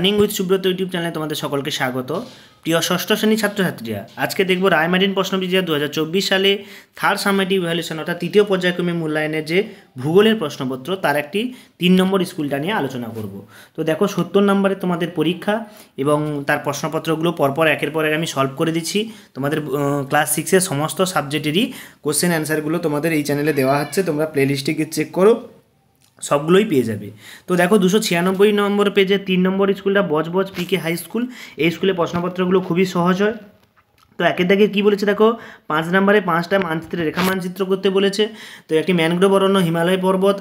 Learning with Subrata YouTube চ্যানেলে তোমাদের সকলকে স্বাগত। প্রিয় ষষ্ঠ শ্রেণীর ছাত্রছাত্রীরা, আজকে দেখব রায়মার্টিন প্রশ্নবিচিয়া 2024 সালে থার্ড সামেটিভ ইভ্যালুয়েশন অর্থাৎ তৃতীয় পর্যায়ক্রমিক মূল্যায়নের যে ভূগোলের প্রশ্নপত্র তার একটি 3 নম্বর স্কুলটা নিয়ে আলোচনা করব। তো দেখো 70 নম্বরে তোমাদের পরীক্ষা এবং তার প্রশ্নপত্রগুলো পরপর একের পর এক আমি সলভ করে দিচ্ছি। তোমাদের ক্লাস 6-এর সমস্ত সাবজেক্টেরই কোশ্চেন অ্যান্সারগুলো তোমাদের এই চ্যানেলে দেওয়া হচ্ছে, তোমরা প্লেলিস্টে গিয়ে চেক করো, সবগুলোই পেয়ে যাবে। তো দেখো 296 নম্বর পেজে 3 নম্বর স্কুলটা বজবজ পিকে হাই স্কুল। এই স্কুলে প্রশ্নপত্রগুলো খুবই সহজ হয়। তো একের দাগে কী বলেছে দেখো, 5 নম্বরে 5টা মানচিত্রে রেখা মানচিত্র করতে বলেছে। তো একটি ম্যানগ্রোভ অরণ্য, হিমালয় পর্বত,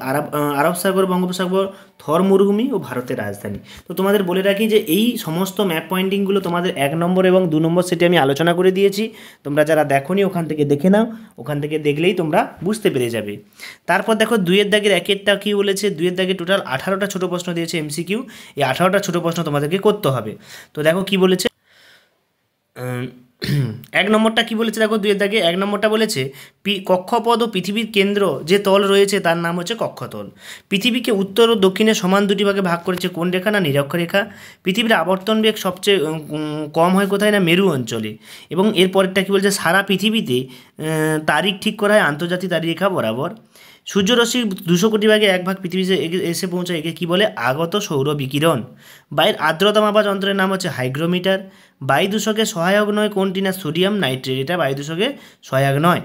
আরব সাগর, বঙ্গোপসাগর, থর মরুভূমি ও ভারতের রাজধানী। তো তোমাদের বলে রাখি যে এই সমস্ত ম্যাপ পয়েন্টিংগুলো তোমাদের 1 নম্বর এবং 2 নম্বর সেটে আমি আলোচনা করে দিয়েছি। তোমরা যারা দেখোনি ওখান থেকে দেখে নাও, ওখান থেকে দেখলেই তোমরা বুঝতে পেরে যাবে। তারপর দেখো 2-এর দাগের 1-এরটা কী বলেছে, 2-এর দাগে টোটাল 18টা ছোটো প্রশ্ন দিয়েছে এমসিকিউ। এই 18টা ছোটো প্রশ্ন তোমাদেরকে করতে হবে। তো দেখো কী বলেছে, 1 নম্বরটা কী বলেছে দেখো, 2-এর দাগে 1 নম্বরটা বলেছে কক্ষপথ ও পৃথিবীর কেন্দ্র যে তল রয়েছে তার নাম হচ্ছে কক্ষতল। পৃথিবীকে উত্তর ও দক্ষিণে সমান দুটি ভাগে ভাগ করেছে কোন রেখা, না নিরক্ষরেখা। পৃথিবীর আবর্তন বেগ সবচেয়ে কম হয় কোথায়, না মেরু অঞ্চলে। এবং এর পরেরটা কী বলছে, সারা পৃথিবীতে তারিখ ঠিক করা হয় আন্তর্জাতিক তারিখ রেখা বরাবর। সূর্যরশ্মির 200 কোটি ভাগে 1 ভাগ পৃথিবীতে এসে পৌঁছায়, একে কী বলে, আগত সৌর বিকিরণ। বায়ুর আর্দ্রতা মাপা যন্ত্রের নাম হচ্ছে হাইগ্রোমিটার। বায়ু দূষকে সহায়ক নয় কোনটি, না সোডিয়াম নাইট্রেট, এটা বায়ু দূষকে সহায়ক নয়।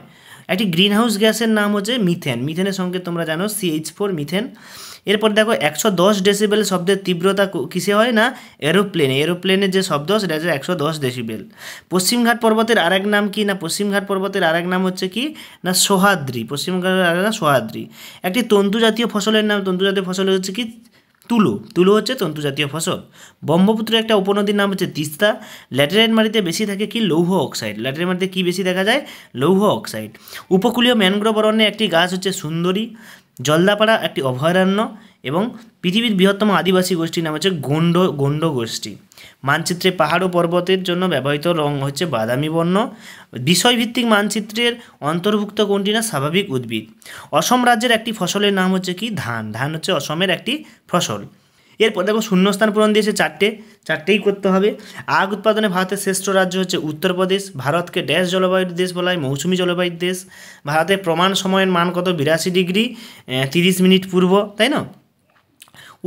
একটি গ্রিনহাউস গ্যাসের নাম হচ্ছে মিথেন। মিথেনের সঙ্গে তোমরা জানো CH4 মিথেন। এরপর দেখো 110 ডেসিবেল শব্দের তীব্রতা কিসে হয়, না এরোপ্লেনে। এরোপ্লেনের যে শব্দ সেটা হচ্ছে 110 ডেসিবেল। পশ্চিমঘাট পর্বতের আরেক নাম কি, না পশ্চিমঘাট পর্বতের আরেক নাম হচ্ছে কি, না সহ্যাদ্রি। পশ্চিমঘাটের আরেক নাম সহ্যাদ্রি। একটি তন্তুজাতীয় ফসলের নাম, তন্তুজাতীয় ফসল হচ্ছে কি, তুলো। তুলো হচ্ছে তন্তুজাতীয় ফসল। ব্রহ্মপুত্রের একটা উপনদীর নাম হচ্ছে তিস্তা। ল্যাটেরাইট মাটিতে বেশি থাকে কি, লৌহ অক্সাইড। ল্যাটেরাইট মাটিতে কী বেশি দেখা যায়, লৌহ অক্সাইড। উপকূলীয় ম্যানগ্রোভ অরণ্যে একটি গাছ হচ্ছে সুন্দরী। জলদাপাড়া একটি অভয়ারণ্য। এবং পৃথিবীর বৃহত্তম আদিবাসী গোষ্ঠীর নাম হচ্ছে গোন্ড গোষ্ঠী। মানচিত্রে পাহাড় ও পর্বতের জন্য ব্যবহৃত রং হচ্ছে বাদামি বর্ণ। বিষয়ভিত্তিক মানচিত্রের অন্তর্ভুক্ত কোনটি, না স্বাভাবিক উদ্ভিদ। অসম রাজ্যের একটি ফসলের নাম হচ্ছে কি, ধান। ধান হচ্ছে অসমের একটি ফসল। এরপর দেখো শূন্যস্থান পূরণ দিয়েছে চারটেই করতে হবে। আখ উৎপাদনে ভারতের শ্রেষ্ঠ রাজ্য হচ্ছে উত্তরপ্রদেশ। ভারতকে ড্যাশ জলবায়ুর দেশ বলা হয়, মৌসুমী জলবায়ুর দেশ। ভারতের প্রমাণ সময়ের মান কত, 82 ডিগ্রি 30 মিনিট পূর্ব, তাই না।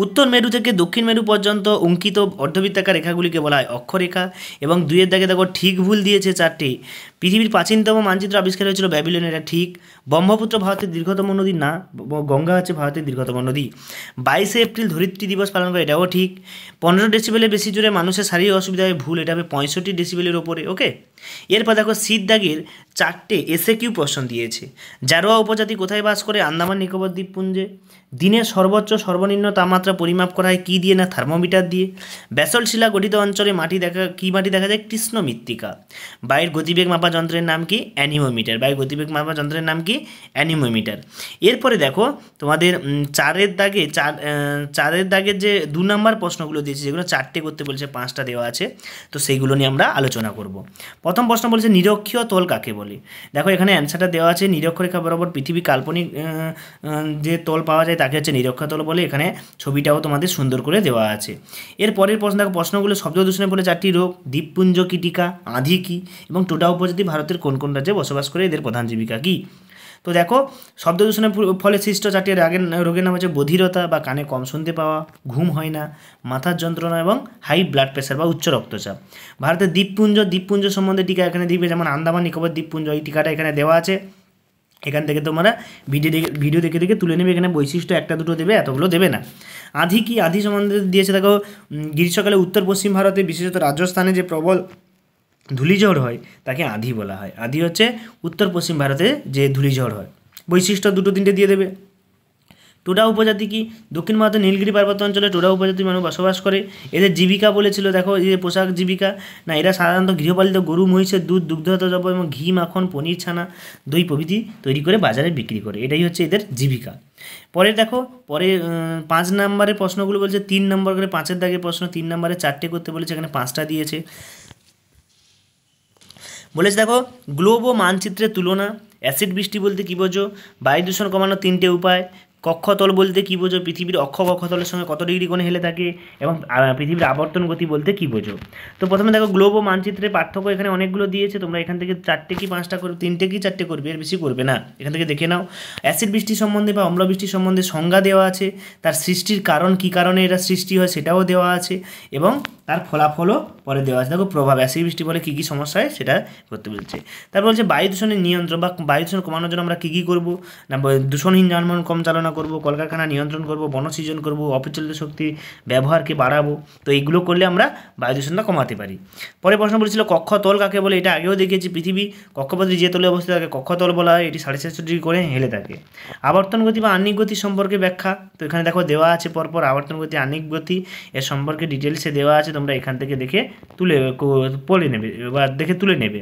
উত্তর মেরু থেকে দক্ষিণ মেরু পর্যন্ত অঙ্কিত অর্ধবৃত্তাকার রেখাগুলিকে বলা হয় অক্ষরেখা। এবং 2-এর দাগে দেখো ঠিক ভুল দিয়েছে 4টে। পৃথিবীর প্রাচীনতম মানচিত্র আবিষ্কার হয়েছিল ব্যাবিলন, এটা ঠিক। ব্রহ্মপুত্র ভারতের দীর্ঘতম নদী, না গঙ্গা হচ্ছে ভারতের দীর্ঘতম নদী। 22শে এপ্রিল ধরিত্রী দিবস পালন করে, এটাও ঠিক। 15 ডেসিবেলের বেশি জোরে মানুষের শারীরিক অসুবিধা হয়, ভুল, এটা হবে 65 ডেসিবেলের ওপরে, ওকে। এরপর দেখো শীত দাগের 4টে এসএকিউ প্রশ্ন দিয়েছে। জারোয়া উপজাতি কোথায় বাস করে, আন্দামান নিকোবর দ্বীপপুঞ্জে। দিনের সর্বোচ্চ সর্বনিম্ন তাপমাত্রা পরিমাপ করা হয় কী দিয়ে, না থার্মোমিটার দিয়ে। ব্যাসল্ট শিলা গঠিত অঞ্চলে মাটি দেখা যায়, কৃষ্ণ মৃত্তিকা। বায়ুর গতিবেগ মাপা যন্ত্রের নাম কি, অ্যানিমোমিটার। বায়ুর গতিবেগ মাপা যন্ত্রের নাম কি, অ্যানিমোমিটার। এরপরে দেখো তোমাদের 4-এর দাগের যে 2 নম্বর প্রশ্নগুলো দিয়েছে, যেগুলো 4টে করতে বলেছে, 5টা দেওয়া আছে, তো সেইগুলো নিয়ে আমরা আলোচনা করব। প্রথম প্রশ্ন বলেছে নিরক্ষীয় তল কাকে বলে। দেখো এখানে অ্যান্সারটা দেওয়া আছে, নিরক্ষরেখা বরাবর পৃথিবী কাল্পনিক যে তল পাওয়া যায় তাকে হচ্ছে নিরক্ষতল বলে। এখানে ছবিটাও তোমাদের সুন্দর করে দেওয়া আছে। এর পরের প্রশ্ন দেখো, প্রশ্নগুলো শব্দ দূষণে বলে 4টি রোগ, দ্বীপপুঞ্জ কীটিকা, আঁধি কী, এবং টোটা উপজাতি ভারতের কোন কোন রাজ্যে বসবাস করে, এদের প্রধান জীবিকা কী। তো দেখো শব্দ দূষণের ফলে সৃষ্ট 4টি রোগের নাম হচ্ছে বধিরতা বা কানে কম শুনতে পাওয়া, ঘুম হয় না, মাথার যন্ত্রণা এবং হাই ব্লাড প্রেশার বা উচ্চ রক্তচাপ। ভারতের দ্বীপপুঞ্জ সম্বন্ধে টিকা এখানে দিবে, যেমন আন্দামান নিকোবর দ্বীপপুঞ্জ, এই টিকাটা এখানে দেওয়া আছে। এখান থেকে তোমরা ভিডিও দেখে তুলে নেবে। এখানে বৈশিষ্ট্য 1-2 দেবে, এতগুলো দেবে না। আঁধি কি, আঁধি সম্বন্ধে দিয়েছে দেখো, গ্রীষ্মকালে উত্তর পশ্চিম ভারতে বিশেষত রাজস্থানে যে প্রবল ধূলিঝড় হয় তাকে আঁধি বলা হয়। আঁধি হচ্ছে উত্তর পশ্চিম ভারতে যে ধূলিঝড় হয়। বৈশিষ্ট্য 2-3টে দিয়ে দেবে। টোডা উপজাতি কি, দক্ষিণ ভারতের নীলগিরি পার্বত্য অঞ্চলে টোডা উপজাতির মানুষ বসবাস করে। এদের জীবিকা বলেছিল দেখো, এই যে পোশাক জীবিকা, না এরা সাধারণত গৃহপালিত গরু মহিষের দুধ, দুগ্ধজাত দ্রব্য এবং ঘি, মাখন, পনির, ছানা, দই প্রভৃতি তৈরি করে বাজারে বিক্রি করে, এটাই হচ্ছে এদের জীবিকা। পরে দেখো 5 নম্বরের প্রশ্নগুলো বলছে 3 নম্বর করে, 5-এর দাগের প্রশ্ন 3 নম্বরে 4টে করতে বলেছে, এখানে 5টা দিয়েছে। বলেছে দেখো গ্লোব ও মানচিত্রের তুলনা। অ্যাসিড বৃষ্টি বলতে কী বোঝো, বায়ু দূষণ কমানোর 3টে উপায়, কক্ষতল বলতে কী বোঝো? পৃথিবীর অক্ষ কক্ষতলের সঙ্গে কত ডিগ্রি কোণে হেলে থাকে, এবং পৃথিবীর আবর্তন গতি বলতে কী বোঝো? তো প্রথমে দেখো গ্লোব ও মানচিত্রের পার্থক্য এখানে অনেকগুলো দিয়েছে, তোমরা এখান থেকে 4টে কি 5টা করবে, 3টে কি 4টে করবে, এর বেশি করবে না, এখান থেকে দেখে নাও। অ্যাসিড বৃষ্টি সম্বন্ধে বা অম্ল বৃষ্টি সম্বন্ধে সংজ্ঞা দেওয়া আছে, তার সৃষ্টির কারণ কী কারণে এটা সৃষ্টি হয় সেটাও দেওয়া আছে, এবং তার ফলাফলও পরে দেওয়া আছে। দেখো প্রভাব, অ্যাসিড বৃষ্টি বলে কী কী সমস্যা হয় সেটা করতে বলছে। তারপর বলছে বায়ু দূষণের নিয়ন্ত্রণ বা বায়ু দূষণ কমানোর জন্য আমরা কী কী করবো না, দূষণহীন যানবাহন কম চালনা করবো, কলকারখানা নিয়ন্ত্রণ করবো, বনসৃজন করবো, অপরিচালিত শক্তি ব্যবহারকে বাড়াবো। তো এইগুলো করলে আমরা বায়ু দূষণটা কমাতে পারি। পরে প্রশ্ন বলেছিল কক্ষতল কাকে বলে? এটা আগেও দেখেছি, পৃথিবী কক্ষপথে যে তলে অবস্থিত থাকে কক্ষতল বলা হয়, এটি 4.5 ডিগ্রি করে হেলে থাকে। আবর্তন গতি বা আহ্নিক গতি সম্পর্কে ব্যাখ্যা, তো এখানে দেখো দেওয়া আছে পরপর আবর্তন গতি, আহ্নিক গতি এর সম্পর্কে ডিটেলসে দেওয়া আছে, তোমরা এখান থেকে দেখে পড়ে নেবে বা দেখে তুলে নেবে।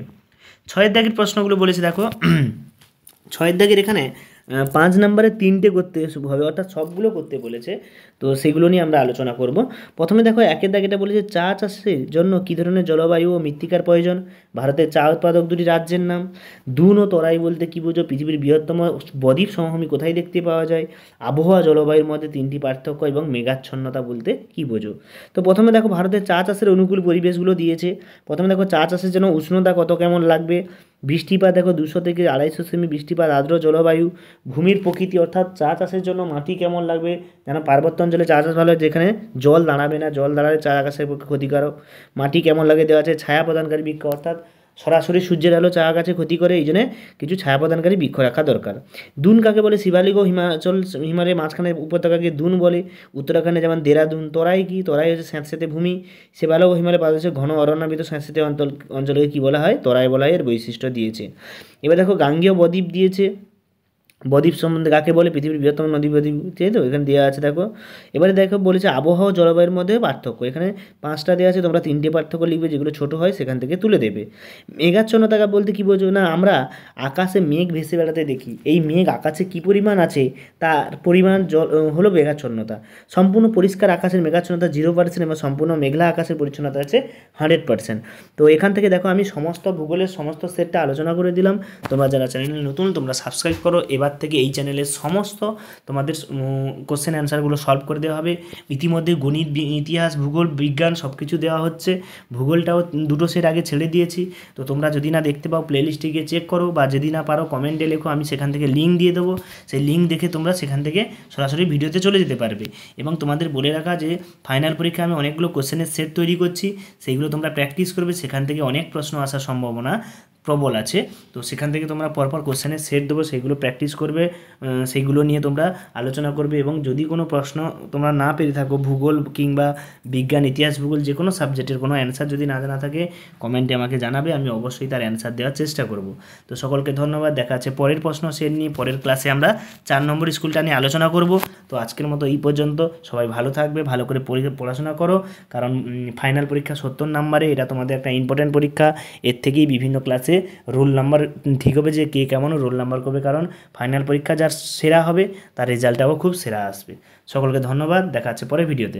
6 দাগের প্রশ্নগুলো বলেছে দেখো 6 দাগের এখানে 5 নম্বরে 3টে করতে হবে, অর্থাৎ সবগুলো করতে বলেছে, তো সেগুলো নিয়ে আমরা আলোচনা করব। প্রথমে দেখো 1 দাগ এটা বলেছে চা চাষের জন্য কী ধরনের জলবায়ু ও মৃত্তিকার প্রয়োজন? ভারতের চা উৎপাদক দুটি রাজ্যের নাম। দুন ও তরাই বলতে কী বোঝো? পৃথিবীর বৃহত্তম বদ্বীপ সমভূমি কোথায় দেখতে পাওয়া যায়? আবহাওয়া জলবায়ুর মধ্যে 3টি পার্থক্য এবং মেঘাচ্ছন্নতা বলতে কী বোঝো? তো প্রথমে দেখো ভারতের চা চাষের অনুকূল পরিবেশগুলো দিয়েছে। প্রথমে দেখো চা চাষের জন্য উষ্ণতা কত কেমন লাগবে, বৃষ্টিপাত দেখো 200 থেকে 250 সেমি বৃষ্টিপাত, আর্দ্র জলবায়ু, ভূমির প্রকৃতি অর্থাৎ চা চাষের জন্য মাটি কেমন লাগবে, যেন পার্বত্য অঞ্চলে চা চাষ ভালো হয়, যেখানে জল দাঁড়াবে না, জল দাঁড়ালে চা গাছের পক্ষে ক্ষতিকারক। মাটি কেমন লাগে দেওয়া আছে, ছায়া প্রদানকারী বৃক্ষ, অর্থাৎ সরাসরি সূর্যের আলো চা গাছে ক্ষতি করে, এই জন্য কিছু ছায়া প্রদানকারী বৃক্ষ রাখা দরকার। দুন কাকে বলে? শিবালিক ও হিমালয়ের মাঝখানে উপত্যকাকে দুন বলে। উত্তরাখণ্ডে যেমন দেরাদুন। তরাই কি? তরাই হচ্ছে স্যাঁতস্যাঁতে ভূমি। শিবালক ও হিমালয় পাদদেশে ঘন অরণ্যাবৃত স্যাঁতস্যাঁতে অঞ্চলকে কী বলা হয়? তরাই বলা হয়, এর বৈশিষ্ট্য দিয়েছে। এবার দেখো গাঙ্গেয় বদ্বীপ দিয়েছে, বদ্বীপ সম্বন্ধে কাকে বলে? পৃথিবীর বৃহত্তম নদী বদ্বীপ, তাই তো এখানে দেওয়া আছে দেখো। এবারে দেখো বলেছে আবহাওয়া ও জলবায়ুর মধ্যে পার্থক্য, এখানে 5টা দেওয়া আছে, তোমরা 3টে পার্থক্য লিখবে, যেগুলো ছোট হয় সেখান থেকে তুলে দেবে। মেঘাচ্ছন্নতা বলতে কী বোঝো? না আমরা আকাশে মেঘ ভেসে বেড়াতে দেখি, এই মেঘ আকাশে কী পরিমাণ আছে তার পরিমাণ জল হলো মেঘাচ্ছন্নতা। সম্পূর্ণ পরিষ্কার আকাশের মেঘাচ্ছন্নতা 0% এবং সম্পূর্ণ মেঘলা আকাশের পরিচ্ছন্নতা আছে 100%। তো এখান থেকে দেখো আমি সমস্ত ভূগোলের সমস্ত সেটটা আলোচনা করে দিলাম। তোমরা যারা চ্যানেলে নতুন তোমরা সাবস্ক্রাইব করো। এবার থেকে এই চ্যানেলের সমস্ত তোমাদের কোশ্চেন অ্যান্সারগুলো সলভ করে দেওয়া হবে। ইতিমধ্যে গণিত, ইতিহাস, ভূগোল, বিজ্ঞান সব কিছু দেওয়া হচ্ছে। ভূগোলটাও 2টো সেট আগে ছেড়ে দিয়েছি, তো তোমরা যদি না দেখতে পাও প্লেলিস্টে গিয়ে চেক করো, বা যদি না পারো কমেন্টে লেখো, আমি সেখান থেকে লিঙ্ক দিয়ে দেবো। সেই লিঙ্ক দেখে তোমরা সেখান থেকে সরাসরি ভিডিওতে চলে যেতে পারবে। এবং তোমাদের বলে রাখা যে ফাইনাল পরীক্ষায় আমি অনেকগুলো কোশ্চেনের সেট তৈরি করছি, সেইগুলো তোমরা প্র্যাকটিস করবে, সেখান থেকে অনেক প্রশ্ন আসার সম্ভাবনা প্রবল আছে। তো সেখান থেকে তোমরা পরপর কোশ্চেনের সেট দেবো, সেইগুলো প্র্যাকটিস করবে, সেইগুলো নিয়ে তোমরা আলোচনা করবে। এবং যদি কোনো প্রশ্ন তোমরা না পেরে থাকো, ভূগোল কিংবা বিজ্ঞান, ইতিহাস, ভূগোল যে কোনো সাবজেক্টের কোনো অ্যান্সার যদি না জানা থাকে কমেন্টে আমাকে জানাবে, আমি অবশ্যই তার অ্যান্সার দেওয়ার চেষ্টা করব। তো সকলকে ধন্যবাদ, দেখা আছে পরের প্রশ্ন সেট নিয়ে। পরের ক্লাসে আমরা 4 নম্বর স্কুলটা নিয়ে আলোচনা করব। তো আজকের মতো এই পর্যন্ত, সবাই ভালো থাকবে, ভালো করে পড়াশোনা করো, কারণ ফাইনাল পরীক্ষা 70 নম্বরে, এটা তোমাদের একটা ইম্পর্ট্যান্ট পরীক্ষা। এর থেকেই বিভিন্ন ক্লাসে রোল নাম্বার ঠিক হবে যে কে কেমন রোল নাম্বার করবে, কারণ ফাইনাল পরীক্ষা যার সেরা হবে তার রেজাল্টটাও খুব সেরা আসবে। সকলকে ধন্যবাদ, দেখা হচ্ছে পরের ভিডিওতে।